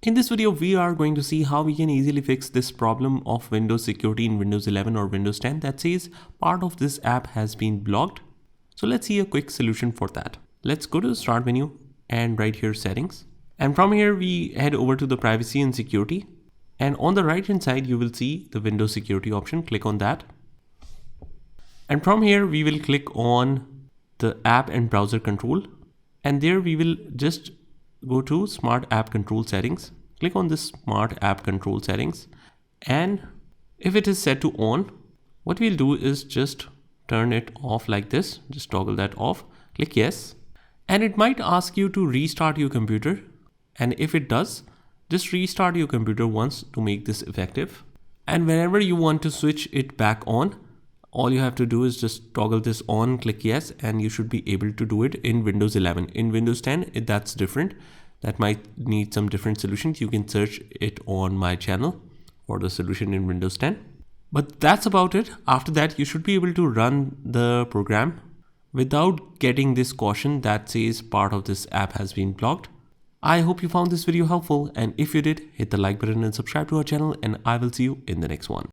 In this video, we are going to see how we can easily fix this problem of Windows security in Windows 11 or Windows 10 that says part of this app has been blocked. So let's see a quick solution for that. Let's go to the start menu and right here settings. And from here, we head over to the privacy and security. And on the right hand side, you will see the Windows security option. Click on that. And from here, we will click on the app and browser control. And there we will just go to smart app control settings. Click on this smart app control settings. And if it is set to on, what we'll do is just turn it off like this. Just toggle that off. Click yes. And it might ask you to restart your computer. And if it does, just restart your computer once to make this effective. And whenever you want to switch it back on, all you have to do is just toggle this on, click yes, and you should be able to do it in Windows 11. In Windows 10, that's different. That might need some different solutions. You can search it on my channel for the solution in Windows 10. But that's about it. After that, you should be able to run the program without getting this caution that says part of this app has been blocked. I hope you found this video helpful, and if you did, hit the like button and subscribe to our channel, and I will see you in the next one.